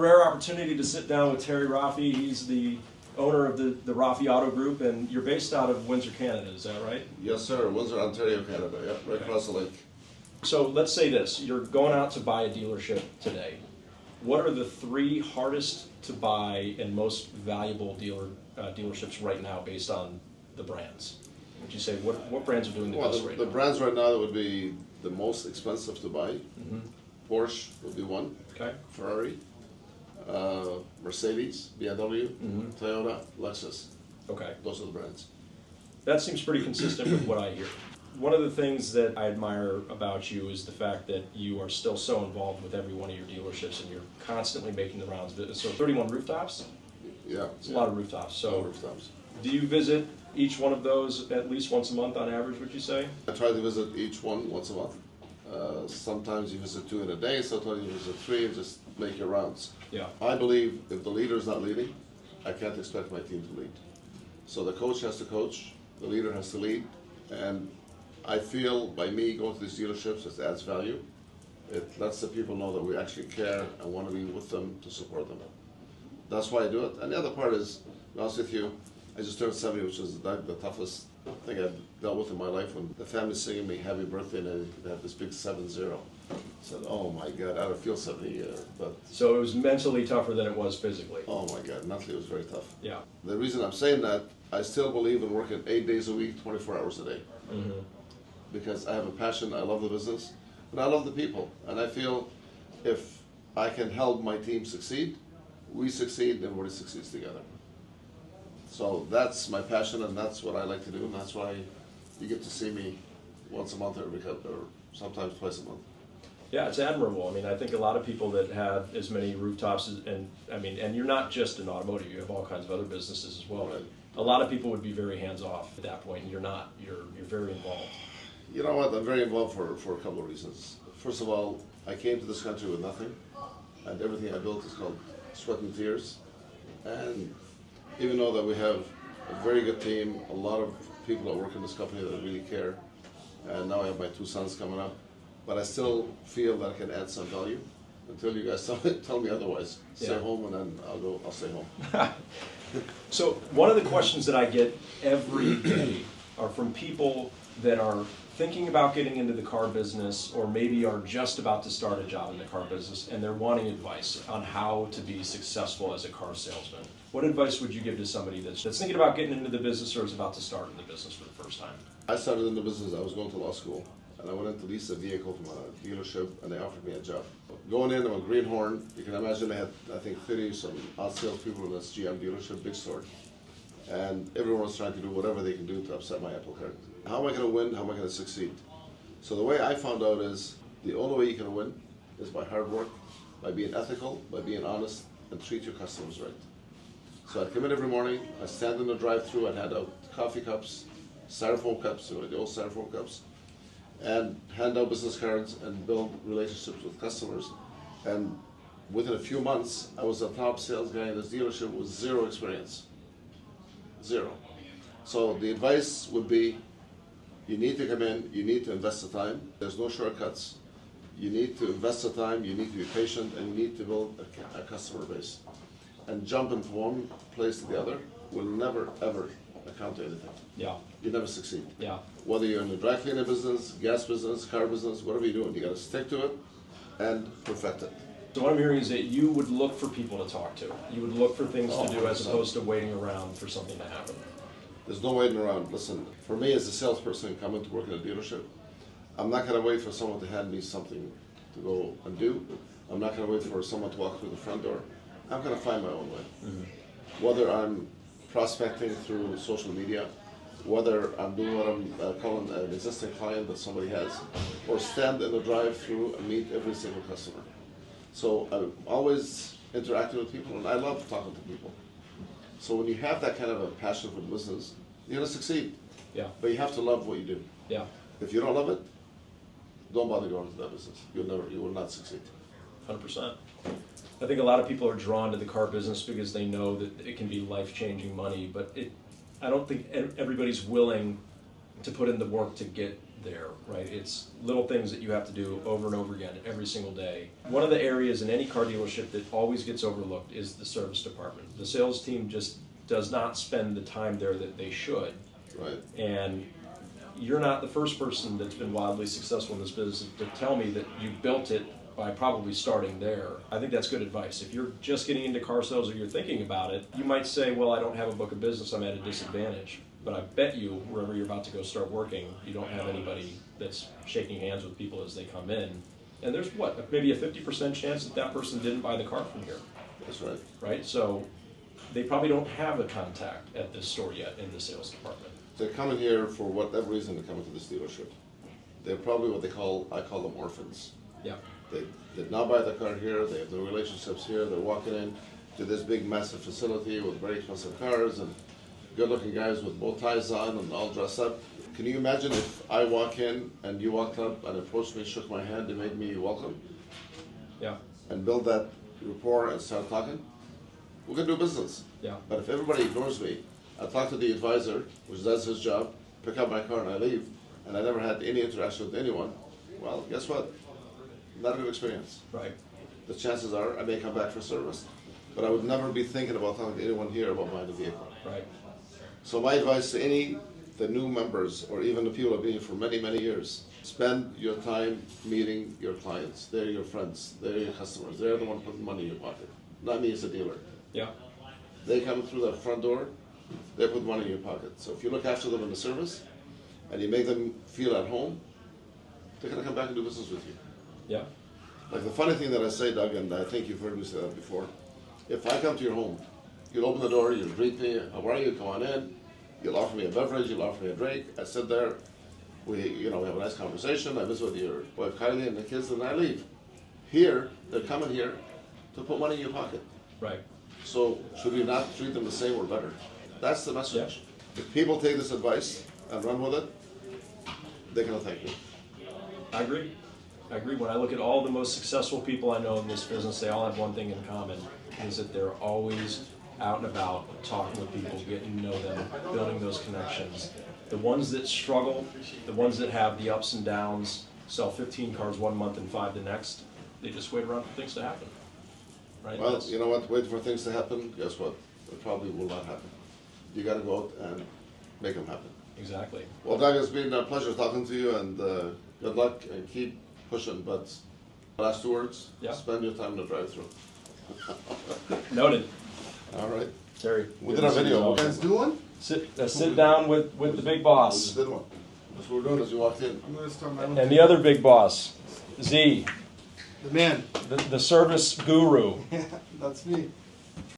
Rare opportunity to sit down with Terry Rafih. He's the owner of the Rafih Auto Group, and you're based out of Windsor, Canada, is that right? Yes, sir. Windsor, Ontario, Canada. Yep, right across the lake. So let's say this, you're going out to buy a dealership today. What are the three hardest to buy and most valuable dealerships right now based on the brands? Would you say, what brands are doing the best right now? The brands right now that would be the most expensive to buy. Mm-hmm. Porsche would be one. Okay. Ferrari. Mercedes, BMW, mm-hmm. Toyota, Lexus. Okay. Those are the brands. That seems pretty consistent with what I hear. One of the things that I admire about you is the fact that you are still so involved with every one of your dealerships and you're constantly making the rounds. So 31 rooftops? Yeah. It's a lot of rooftops. So rooftops. Do you visit each one of those at least once a month on average, would you say? I try to visit each one once a month. Sometimes you visit 2 in a day, sometimes you visit 3 and just make your rounds. Yeah. I believe if the leader is not leading, I can't expect my team to lead. So the coach has to coach, the leader has to lead, and I feel by me going to these dealerships, it adds value. It lets the people know that we actually care and want to be with them to support them. That's why I do it. And the other part is, to be honest with you, I just turned 70, which is the toughest thing I've dealt with in my life. When the family's singing me happy birthday and they have this big 7-0. I said, oh my God, I don't feel 70. But so it was mentally tougher than it was physically. Oh my God, mentally it was very tough. Yeah. The reason I'm saying that, I still believe in working 8 days a week, 24 hours a day. Mm-hmm. Because I have a passion, I love the business, and I love the people. And I feel if I can help my team succeed, we succeed, everybody succeeds together. So that's my passion, and that's what I like to do, and that's why you get to see me once a month or sometimes twice a month. Yeah, it's admirable. I mean, I think a lot of people that have as many rooftops and you're not just in automotive, you have all kinds of other businesses as well. Right. A lot of people would be very hands-off at that point, and you're not. You're very involved. You know what, I'm very involved for a couple of reasons. First of all, I came to this country with nothing, and everything I built is called sweat and tears. And even though that we have a very good team, a lot of people that work in this company that really care, and now I have my 2 sons coming up, but I still feel that I can add some value until you guys tell me otherwise. Stay home, and then I'll stay home. So one of the questions that I get every day are from people that are thinking about getting into the car business or maybe are just about to start a job in the car business, and they're wanting advice on how to be successful as a car salesman. What advice would you give to somebody that's thinking about getting into the business or is about to start in the business for the first time? I started in the business, I was going to law school, and I went in to lease a vehicle from a dealership, and they offered me a job. Going in, I'm a greenhorn. You can imagine I had, I think, 30 some odd salespeople in this GM dealership, big store. And everyone was trying to do whatever they can do to upset my apple cart. How am I going to win? How am I going to succeed? So the way I found out is the only way you can win is by hard work, by being ethical, by being honest, and treat your customers right. So I'd come in every morning, I'd stand in the drive-thru, I'd hand out coffee cups, styrofoam cups, the old styrofoam cups, and hand out business cards and build relationships with customers. And within a few months, I was the top sales guy in this dealership with 0 experience. 0. So the advice would be, you need to come in, you need to invest the time. There's no shortcuts. You need to invest the time, you need to be patient, and you need to build a customer base. And jumping from one place to the other will never, ever account to anything. Yeah. You never succeed. Yeah. Whether you're in the dry cleaner business, gas business, car business, whatever you're doing, you got to stick to it and perfect it. So what I'm hearing is that you would look for people to talk to. You would look for things to do as 100%. opposed to waiting around for something to happen. There's no waiting around. Listen, for me as a salesperson coming to work in a dealership, I'm not going to wait for someone to hand me something to go and do. I'm not going to wait for someone to walk through the front door. I'm going to find my own way. Mm-hmm. Whether I'm prospecting through social media, whether I'm doing what I'm calling an existing client that somebody has, or stand in the drive-thru and meet every single customer. So I'm always interacting with people, and I love talking to people. So when you have that kind of a passion for the business, you're going to succeed. Yeah. But you have to love what you do. Yeah. If you don't love it, don't bother going into that business. You will not succeed. 100%. I think a lot of people are drawn to the car business because they know that it can be life-changing money, but I don't think everybody's willing to put in the work to get there, right? It's little things that you have to do over and over again every single day. One of the areas in any car dealership that always gets overlooked is the service department. The sales team just does not spend the time there that they should. Right. And you're not the first person that's been wildly successful in this business to tell me that you built it by probably starting there. I think that's good advice. If you're just getting into car sales or you're thinking about it, you might say, well, I don't have a book of business, I'm at a disadvantage. But I bet you, wherever you're about to go start working, you don't have anybody that's shaking hands with people as they come in. And there's what, maybe a 50% chance that that person didn't buy the car from here. That's right. Right? So they probably don't have a contact at this store yet in the sales department. They're coming here for whatever reason to come into this dealership. They're probably what I call them orphans. Yeah. They did not buy the car here, they have no relationships here, they're walking in to this big massive facility with very expensive cars and good-looking guys with bow ties on and all dressed up. Can you imagine if I walk in and you walked up and approached me, shook my hand, and made me welcome? Yeah. And build that rapport and start talking? We can do business. Yeah. But if everybody ignores me, I talk to the advisor, which does his job, pick up my car and I leave, and I never had any interaction with anyone, well, guess what? Not a good experience. Right. The chances are I may come back for service, but I would never be thinking about talking to anyone here about buying a vehicle. Right. So my advice to the new members, or even the people who have been here for many, many years, spend your time meeting your clients. They're your friends, they're your customers, they're the one putting money in your pocket, not me as a dealer. Yeah. They come through that front door, they put money in your pocket. So if you look after them in the service, and you make them feel at home, they're gonna come back and do business with you. Yeah. Like the funny thing that I say, Doug, and I think you've heard me say that before, if I come to your home, you'll open the door, you'll greet me, how are you, come on in, you'll offer me a beverage, you'll offer me a drink, I sit there, we have a nice conversation, I visit with your wife Kylie and the kids, and I leave. Here, they're coming here to put money in your pocket. Right. So should we not treat them the same or better? That's the message. Yeah. If people take this advice and run with it, they're gonna thank you. I agree. I agree. When I look at all the most successful people I know in this business, they all have one thing in common, is that they're always out and about, talking with people, getting to know them, building those connections. The ones that struggle, the ones that have the ups and downs, sell 15 cars one month and 5 the next, they just wait around for things to happen. Right? Well, you know what, wait for things to happen, guess what? It probably will not happen. You gotta go out and make them happen. Exactly. Well, Doug, it's been a pleasure talking to you, and good luck, and keep pushing, but last 2 words, Yeah. spend your time in the drive-thru. Noted. All right. Terry. We did our video. You guys do one? Sit down with the big We just boss. did one. That's what we're doing as you walked in. I'm gonna start my own. And the other big boss, Z, The man. the service guru. That's me.